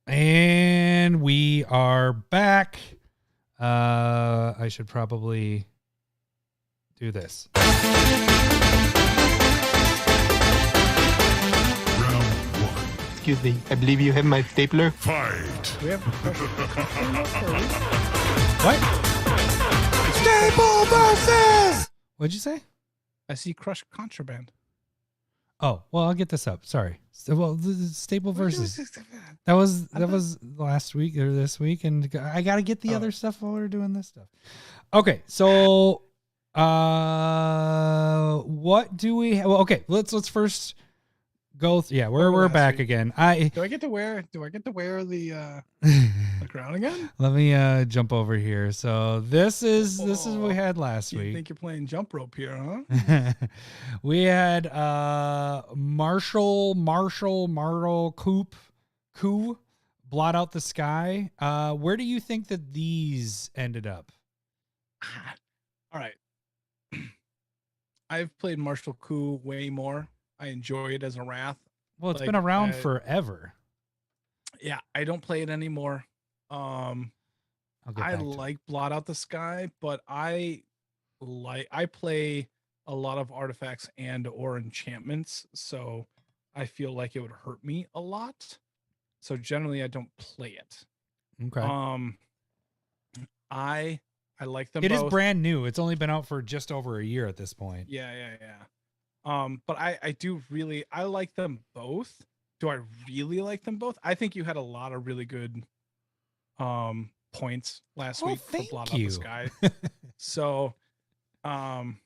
And we are back. I should probably do this. Round one. Excuse me, I believe you have my stapler. Fight. We have What? Staple versus. What'd you say? I see Crush Contraband. Oh, well, I'll get this up. Sorry. Well, the Staple versus. That was last week or this week, and I got to get the other stuff while we're doing this stuff. Okay, so what do we have? Well, okay, let's first go. Yeah, we're back again. Do I get to wear the crown again? Let me jump over here. So this is what we had last You week. think you're playing jump rope here, huh? We had Marshall Coup blot out the sky. Where do you think that these ended up? All right. I've played Marshall Coup way more. I enjoy it as a Wrath. Well, it's been around forever. Yeah, I don't play it anymore. I like Blot Out the Sky, but I play a lot of artifacts and or enchantments, so I feel like it would hurt me a lot. So generally I don't play it. Okay. I like them It both. is brand new. It's only been out for just over a year at this point. Yeah. But I do really like them both. Do I really like them both? I think you had a lot of really good points last week for Blot Out the Sky. So I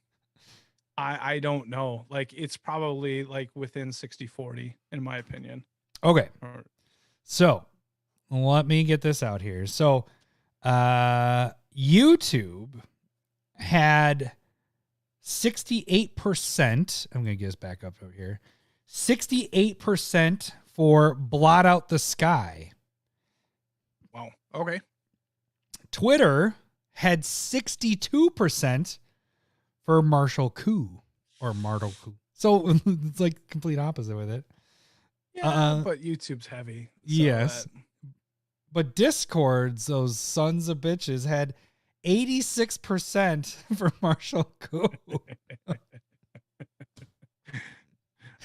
don't know. Like it's probably like within 60-40 in my opinion. Okay. So let me get this out here. So YouTube had 68%. I'm going to get us back up over here. 68% for Blot Out the Sky. Wow. Okay. Twitter had 62% for Marshall Coup or Marshall Coup. So it's like complete opposite with it. Yeah, but YouTube's heavy. So yes. But Discord's, those sons of bitches, had 86% for Marshall Coup.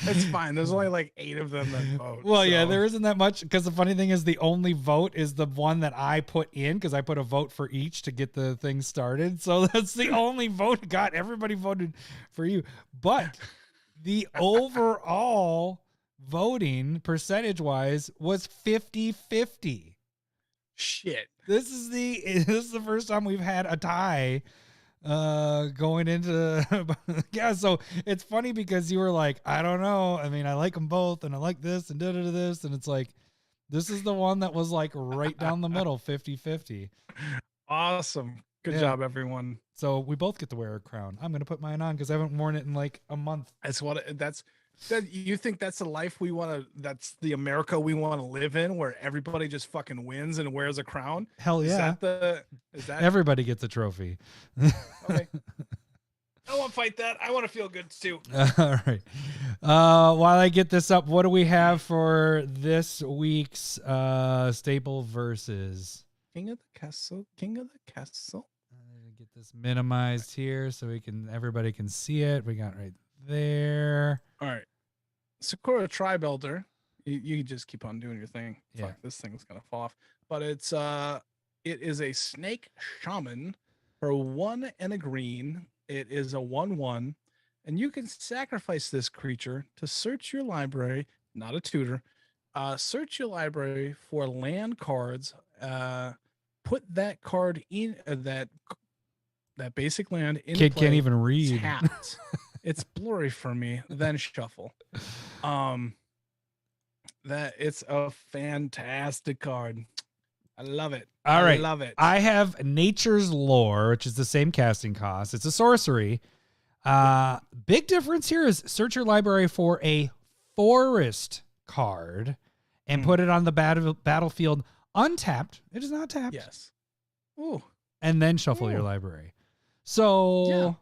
It's fine. There's only like 8 of them that vote. Well, yeah, there isn't that much because the funny thing is the only vote is the one that I put in because I put a vote for each to get the thing started. So that's the only vote got. Everybody voted for you. But the overall voting percentage-wise was 50-50. Shit. This is the first time we've had a tie going into yeah, so it's funny because you were like, I don't know, I mean, I like them both and I like this and this, and it's like this is the one that was like right down the middle, 50-50. Awesome. Good job, everyone. So we both get to wear a crown. I'm gonna put mine on because I haven't worn it in like a month. That you think that's the life we want to, that's the America we want to live in, where everybody just fucking wins and wears a crown? Hell yeah. Is that Everybody gets a trophy? Okay. I won't fight that. I want to feel good too. All right. While I get this up, what do we have for this week's staple versus? King of the Castle. Get this minimized here so everybody can see it. We got right there. All right. Sakura Tribe Elder. You just keep on doing your thing. Yeah. Fuck, this thing's gonna fall off. But it is a snake shaman for 1 and a green. It is a 1/1, and you can sacrifice this creature to search your library, not a tutor. Search your library for land cards. Put that card in that basic land in Kid play, can't even read. Tapped. It's blurry for me. Then shuffle. That it's a fantastic card. I love it. All right. I love it. I have Nature's Lore, which is the same casting cost. It's a sorcery. Big difference here is search your library for a forest card and put it on the battlefield untapped. It is not tapped. Yes. Ooh. And then shuffle your library. So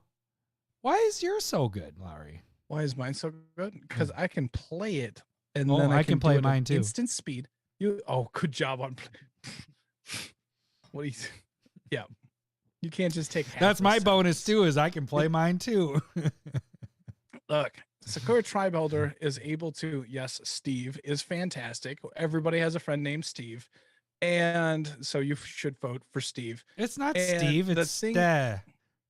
why is yours so good, Lowery? Why is mine so good? Because I can play it, and Oh, then I can play do it at mine too. Instant speed. Good job on what do you yeah. You can't just take half That's a my sentence. bonus too, is I can play mine too. Look, Sakura Tribe is able to, yes, Steve is fantastic. Everybody has a friend named Steve. And so you should vote for Steve. It's not And Steve, the it's thing- Ste.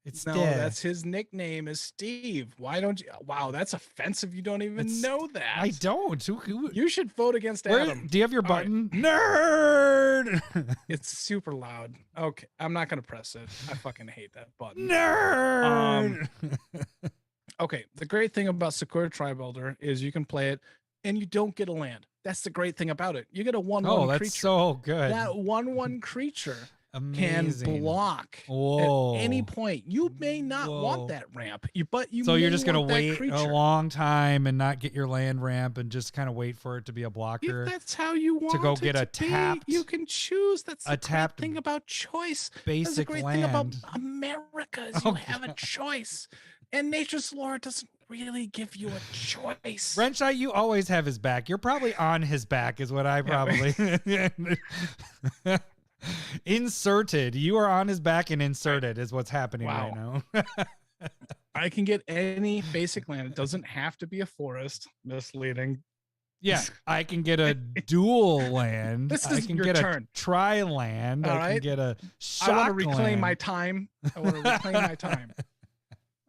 It's No, Ste. that's his nickname is Steve. Why don't you? Wow, that's offensive. You don't even know that. I don't. Who, You should vote against where, Adam. do you have your All right. button? Nerd! It's super loud. Okay, I'm not gonna press it. I fucking hate that button. Nerd! Okay, the great thing about Sakura Tribe Builder is you can play it and you don't get a land. That's the great thing about it. You get a 1/1 Oh, that's creature. so good. That 1/1 creature can Amazing. block Whoa. at any point. You may not Whoa. want that ramp, but you So you're may just gonna want that wait a creature. long time and not get your land ramp and just kind of wait for it to be a blocker. If that's how you want go it get a to be, tapped- you can choose. That's the tapped great thing about choice. That's the basic great thing about land. America is Oh, you have a choice, and Nature's Lore doesn't really give you a choice. Wrenchite, you always have his back. You're probably on his back, is what I probably. Inserted. You are on his back and inserted is what's happening right now. I can get any basic land. It doesn't have to be a forest. Misleading. Yeah, I can get a dual land. This I is can your get turn. a tri land. All I can right. get a I shock want to reclaim land. my time. I want to reclaim my time.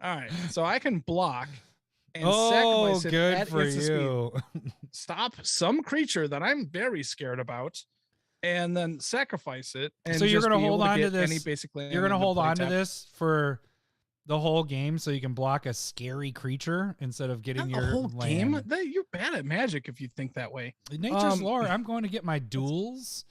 All right, so I can block and Oh, sacrifice it good at for instant speed. you. Stop some creature that I'm very scared about, and then sacrifice it. And So you're just gonna be hold able to on to get this- Any basic land You're gonna into hold play on to tap. this for the whole game, so you can block a scary creature instead of getting Not your the whole game. land. You're bad at Magic if you think that way. Nature's Lore. I'm going to get my duels.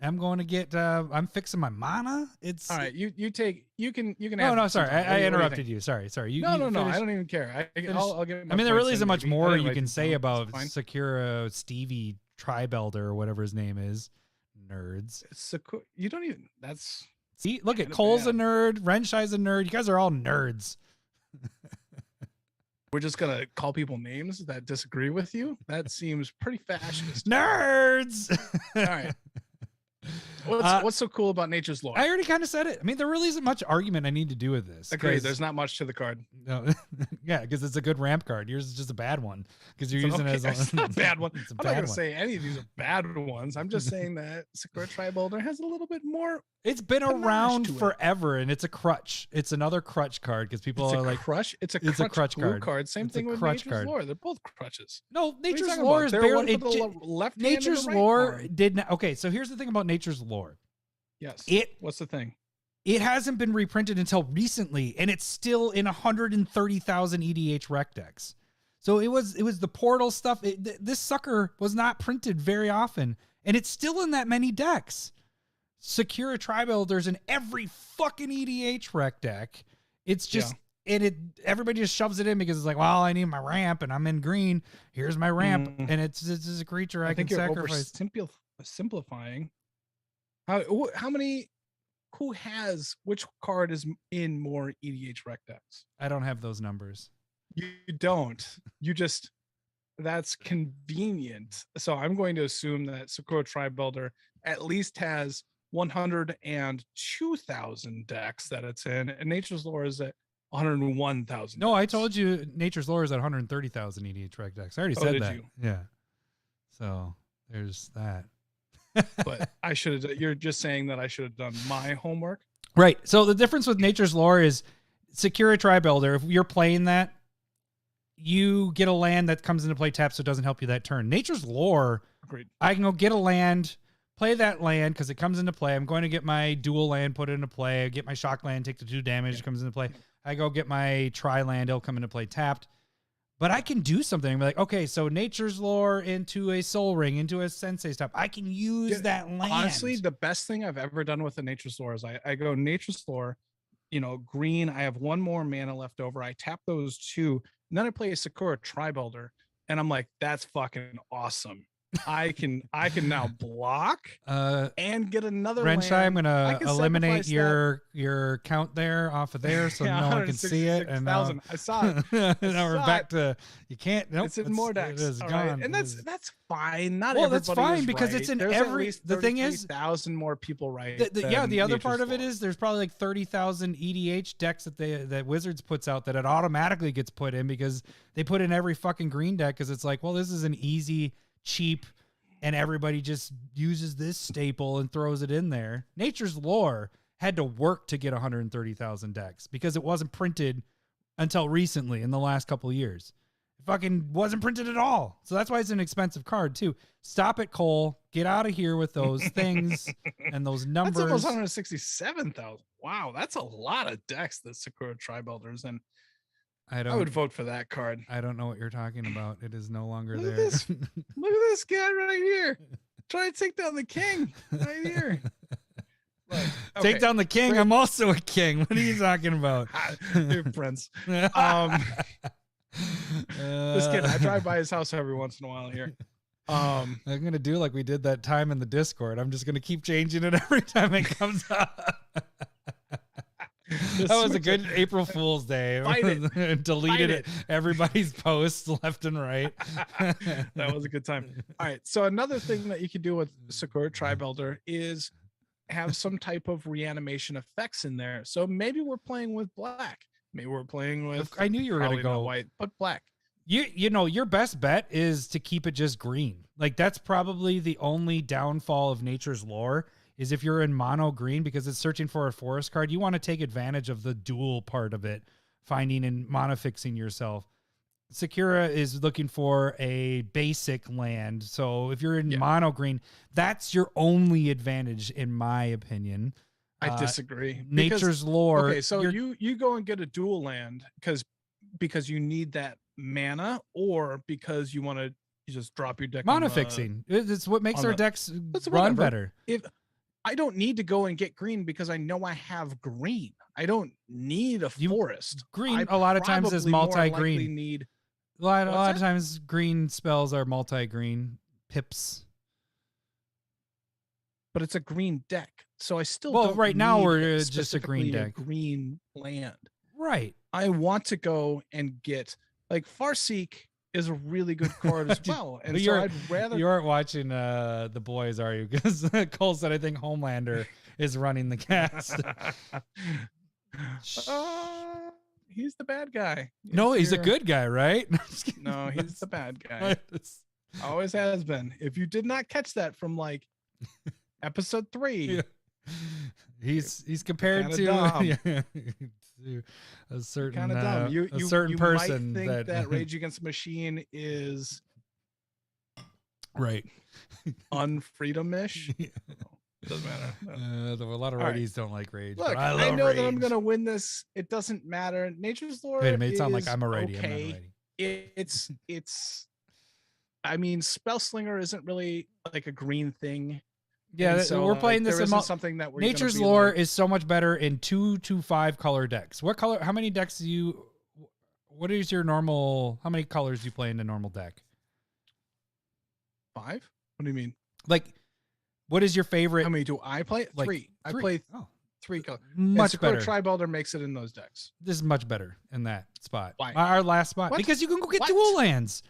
I'm going to get. I'm fixing my mana. It's All right, you can No, have no, some sorry, time. What do I you interrupted think? you. Sorry. You, No, you no, no. finish. I don't even care. I'll get. I mean, there really isn't much more you write can these say down. about It's fine. Sakura Stevie Tribelder or whatever his name is. Nerds. Sakura. You don't even. That's See, look at kinda Cole's a bad. nerd. Renshai's a nerd. You guys are all nerds. We're just gonna call people names that disagree with you. That seems pretty fascist. Nerds. All right. What's so cool about Nature's Lore? I already kind of said it. I mean, there really isn't much argument I need to do with this. Agree. 'cause- There's not much to the card. No, yeah, because it's a good ramp card. Yours is just a bad one because you're It's using it as a, it's not a bad one. It's a I'm not bad gonna one. say any of these are bad ones. I'm just saying that Sakura Tribe Builder has a little bit more. It's been panache around to it. forever, and it's a crutch. It's another crutch card because people It's are a like, crush. It's a it's a crutch crutch glue card. Same It's a thing with crutch Nature's card. Lore. They're both crutches. no, What are you Nature's talking Lore about? is They're barely. one for the left hand and the Nature's right Lore arm. did not. Okay, so here's the thing about Nature's Lore. Yes. It What's the thing? it hasn't been reprinted until recently, and it's still in 130,000 EDH rec decks. So it was the portal stuff. This sucker was not printed very often, and it's still in that many decks. Sakura Tribe Elders in every fucking EDH rec deck. It's just everybody just shoves it in because it's like, well, I need my ramp and I'm in green. Here's my ramp, and it's just a creature I can think you're sacrifice. simplifying. How many? Who has which card is in more EDH rec decks? I don't have those numbers. You don't. You just. That's convenient. So I'm going to assume that Sakura Tribe Builder at least has 102,000 decks that it's in, and Nature's Lore is at 101,000. No, I told you Nature's Lore is at 130,000 EDH rec decks. I already said did that. you? Yeah. So there's that. But I should have. You're just saying that I should have done my homework. Right. So the difference with Nature's Lore is Sakura Tribe Elder. If you're playing that, you get a land that comes into play tap, so it doesn't help you that turn. Nature's Lore, Agreed. I can go get a land, play that land because it comes into play. I'm going to get my dual land, put it into play. I get my shock land, take the 2 damage, comes into play. I go get my tri land, it'll come into play tapped. But I can do something. I'm like, okay, so Nature's Lore into a Soul Ring, into a Sensei Stop. I can use that land. Honestly, the best thing I've ever done with the Nature's Lore is I go Nature's Lore, green. I have 1 more mana left over. I tap those 2, and then I play a Sakura Tribe Elder, and I'm like, that's fucking awesome. I can now block and get another Renshai, land. I'm I gonna can eliminate sacrifice your count there off of there, so Yeah, no one can see it. And now, 166,000. I saw it. now we're saw back it. to you can't. Nope, It's in more decks. It is All gone. right. And It is- that's fine. Not Well, everybody that's fine is because right. it's in There's every- At least the thing is- 33,000 more people right. yeah, the other Nature's part of it Law. is there's probably like 30,000 EDH decks that Wizards puts out that it automatically gets put in because they put in every fucking green deck because it's like, well, this is an easy, cheap, and everybody just uses this staple and throws it in there. Nature's Lore had to work to get 130,000 decks because it wasn't printed until recently in the last couple of years. It fucking wasn't printed at all. So that's why it's an expensive card too. Stop it, Cole. Get out of here with those things and those numbers. That's almost 167,000. Wow, that's a lot of decks, the Sakura Tri-Builders, and I would vote for that card. I don't know what you're talking about. It is no longer Look there. at this. Look at this guy right here. Try to take down the king right here. Look, Take down the king. Great. I'm also a king. What are you talking about? You're Prince. This kid, I drive by his house every once in a while here. I'm gonna do like we did that time in the Discord. I'm just gonna keep changing it every time it comes up. That was a good April Fool's Day. Deleted everybody's posts left and right. That was a good time. All right. So another thing that you can do with Sakura Tri-Builder is have some type of reanimation effects in there. So maybe we're playing with black. Maybe we're playing with. I knew you were gonna probably not go white, but black. You know, your best bet is to keep it just green. Like that's probably the only downfall of Nature's Lore is if you're in mono green because it's searching for a forest card, you want to take advantage of the dual part of it, finding and monofixing yourself. Sakura is looking for a basic land. So if you're in mono green, that's your only advantage, in my opinion. I disagree. Nature's Lore. Okay, so you go and get a dual land because you need that mana, or because you want to just drop your deck. Monofixing. It's what makes our decks run better. If I don't need to go and get green because I know I have green. I don't need a forest. Green I a lot of times is probably more likely multi-green. Need A lot of times green spells are multi-green pips. but it's a green deck, so I still Well, don't right now need we're just a green specifically deck. green land. Right. I want to go and get like Farseek is a really good card as well, and so I'd rather. You aren't watching The Boys, are you? Because Cole said I think Homelander is running the cast. He's the bad guy. No, he's a good guy, right? No, he's the bad guy. Always has been. If you did not catch that from like episode 3, he's compared to, to a certain kind of dumb. You person might think that Rage Against the Machine is right, unfreedom-ish. Doesn't matter. A lot of righties don't like Rage. Look, but I know Rage. that I'm gonna win this. It doesn't matter. Nature's Lore. Wait a minute, it sounds like is I'm a righty. Okay. I'm not a righty. It's. I mean, Spellslinger isn't really like a green thing. Yeah, so, we're playing this in something that we're Nature's Lore is so much better in 2 to 5 color decks. What color? How many decks do you? What is your normal? How many colors do you play in a normal deck? 5. What do you mean? Like, what is your favorite? How many do I play? Like 3. I play 3 colors. Much better. Tri-Builder makes it in those decks. This is much better in that spot. Why? Our last spot. What? Because you can go get What? dual lands.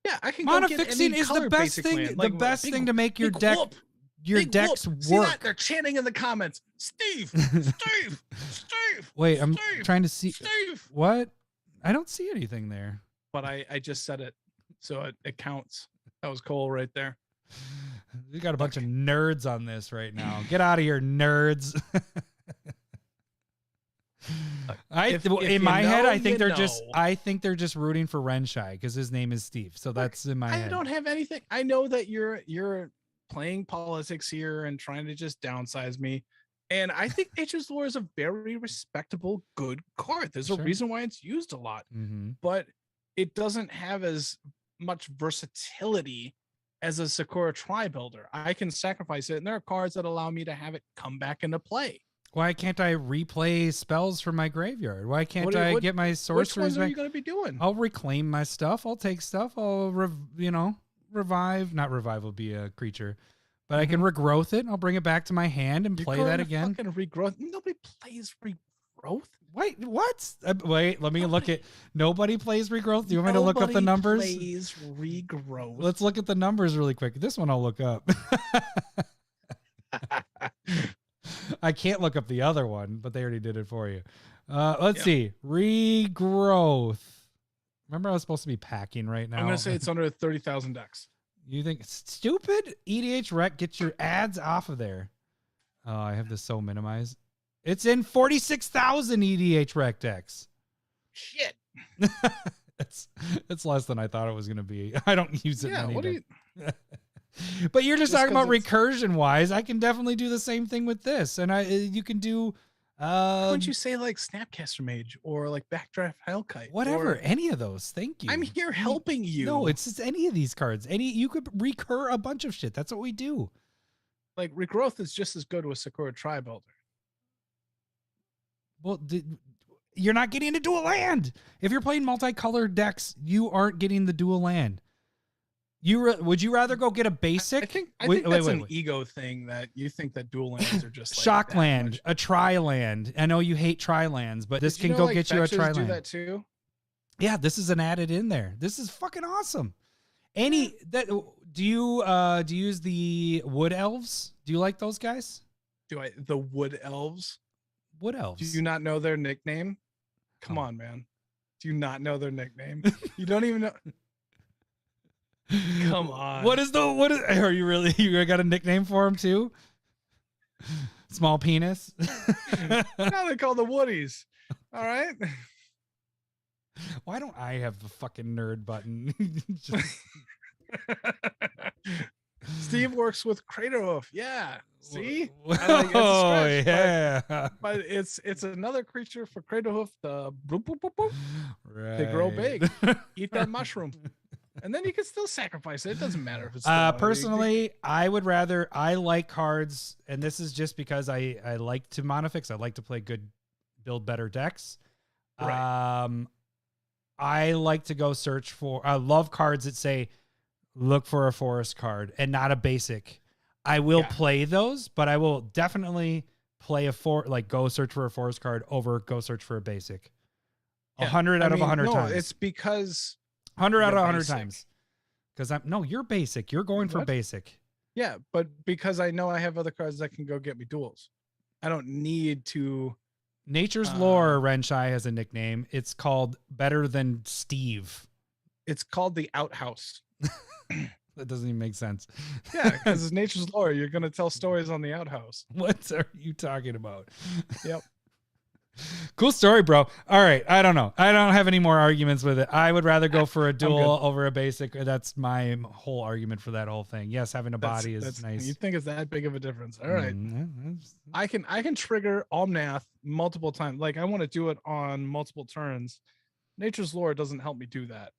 Yeah, I can go get Monofixing any is color the best basic thing. land. The Like, best big- thing to make your big deck, whoop. your Big decks whoop. See that? work. They're chanting in the comments. Steve, Steve, Steve. Wait, I'm Steve, trying to see Steve. what. I don't see anything there. But I just said it, so it counts. That was Cole right there. We got a bunch of nerds on this right now. Get out of here, nerds. In my head, I think they're just rooting for Renshai because his name is Steve. So that's in my head. I don't have anything. I know that you're playing politics here and trying to just downsize me. And I think Nature's Lore is a very respectable, good card. There's a reason why it's used a lot, but it doesn't have as much versatility as a Sakura Tri-Builder. I can sacrifice it, and there are cards that allow me to have it come back into play. Why can't I replay spells from my graveyard? Why can't I get my sorcerers Which ones are back? you going to be doing? I'll reclaim my stuff. I'll take stuff. I'll, not revive will be a creature, but I can regrowth it. I'll bring it back to my hand and play that again. Fucking regrowth. Nobody plays regrowth. Wait, what? Wait, let me look at. Nobody plays regrowth. Do you want me to look up the numbers? Plays regrowth. Let's look at the numbers really quick. This one I'll look up. I can't look up the other one, but they already did it for you. Let's see. Regrowth. Remember, I was supposed to be packing right now. I'm gonna say it's under 30,000 decks. You think it's stupid? EDH Rec, get your ads off of there. Oh, I have this so minimized. It's in 46,000 EDH Rec decks. Shit. It's less than I thought it was going to be. I don't use it many. What do you... But you're just talking about recursion wise. I can definitely do the same thing with this. And you can do... Wouldn't you say like Snapcaster Mage or like Backdraft Hellkite? Whatever, any of those. Thank you. I'm here helping you. No, it's just any of these cards. You could recur a bunch of shit. That's what we do. Like regrowth is just as good with Sakura Tri-Builder. Well, you're not getting a dual land. If you're playing multicolored decks, you aren't getting the dual land. Would you rather go get a basic? I think that's an ego thing that you think that dual lands are just like shock land, a tri land. I know you hate tri lands, but this can go get you a tri land. Do that too? Yeah, this is an added in there. This is fucking awesome. Do you use the wood elves? Do you like those guys? The wood elves? Wood elves. Do you not know their nickname? Come on, man. Do you not know their nickname? You don't even know. Come on. Are you really, you got a nickname for him too? Small penis? Now they call the Woodies. All right. Why don't I have the fucking nerd button? Steve works with Craterhoof. Yeah. See? Oh, yeah. But it's another creature for Craterhoof. The boop, boop, boop, boop. Right. They grow big. Eat that mushroom. And then you can still sacrifice it. It doesn't matter if it's personally, I like cards, and this is just because I like to monofix. I like to play build better decks. Right. I like to go search for, I love cards that say, look for a forest card and not a basic. I will play those, but I will definitely play go search for a forest card over go search for a basic. 100 out of 100 times. It's because 100 out of 100 times. Because you're basic. You're going for basic. Yeah, but because I know I have other cards that can go get me duels. I don't need to. Nature's Lore, Renshai has a nickname. It's called Better Than Steve. It's called the Outhouse. That doesn't even make sense. Yeah, because it's Nature's Lore. You're going to tell stories on the outhouse. What are you talking about? Yep. Cool story, bro. All right. I don't know. I don't have any more arguments with it. I would rather go for a duel over a basic. That's my whole argument for that whole thing. Yes, having a body is nice. You think it's that big of a difference? All right. I can trigger Omnath multiple times. Like I want to do it on multiple turns. Nature's Lore doesn't help me do that.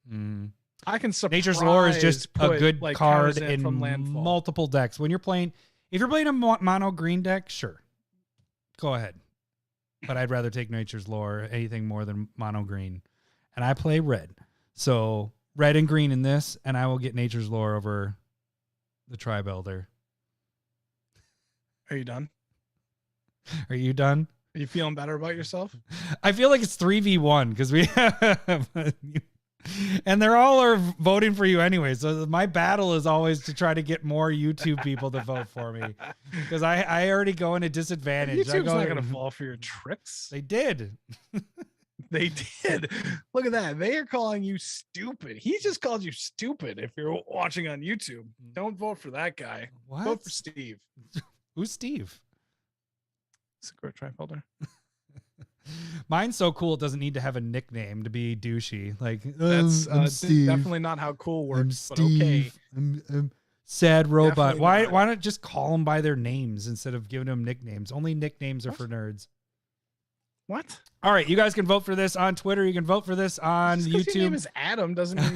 I can surprise. Nature's Lore is just a good card in multiple decks. When you're playing, if you're playing a mono green deck, sure, go ahead. But I'd rather take Nature's Lore, anything more than mono green. And I play red. So red and green in this, and I will get Nature's Lore over the Tri-Builder. Are you done? Are you done? Are you feeling better about yourself? I feel like it's 3v1 because we have... And they're all are voting for you anyway. So my battle is always to try to get more YouTube people to vote for me because I already go in a disadvantage. YouTube's not going to fall for your tricks. They did. They did. Look at that. They are calling you stupid. He just called you stupid if you're watching on YouTube. Don't vote for that guy. What? Vote for Steve. Who's Steve? Sakura Tri-Builder. Mine's so cool it doesn't need to have a nickname to be douchey. Like that's definitely not how cool works. But okay, I'm sad robot. Why not just call them by their names instead of giving them nicknames? Only nicknames are for nerds. What? All right, you guys can vote for this on Twitter. You can vote for this on YouTube. Your name is Adam doesn't mean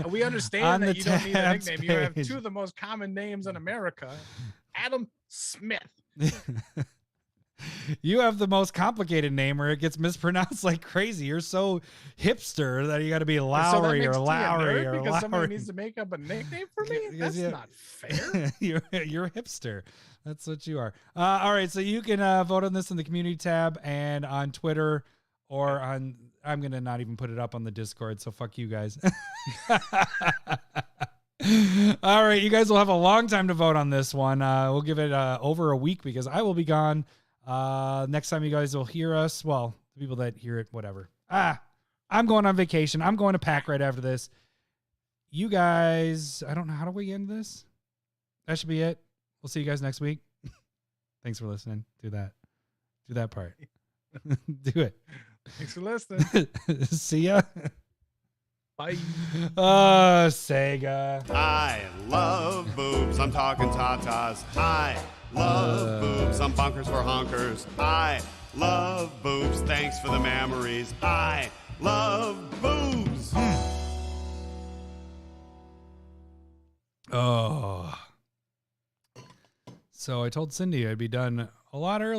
we understand that you don't need a nickname. You have two of the most common names in America. Adam Smith. You have the most complicated name where it gets mispronounced like crazy. You're so hipster that you got to be Lowry or Lowry or because somebody Lowry. needs to make up a nickname for me. Because, That's not fair. you're a hipster. That's what you are. All right, so you can vote on this in the community tab and on Twitter or on. I'm gonna not even put it up on the Discord. So fuck you guys. All right, you guys will have a long time to vote on this one. We'll give it over a week because I will be gone. Next time you guys will hear us, well, the people that hear it, whatever. I'm going on vacation. I'm going to pack right after this. You guys, I don't know. How do we end this? That should be it. We'll see you guys next week. Thanks for listening. Do that part. Do it. Thanks for listening. See ya. Bye. Sega. I love boobs. I'm talking tatas. I love boobs. I'm bonkers for honkers. I love boobs. Thanks for the memories. I love boobs. Oh. So I told Cindy I'd be done a lot earlier.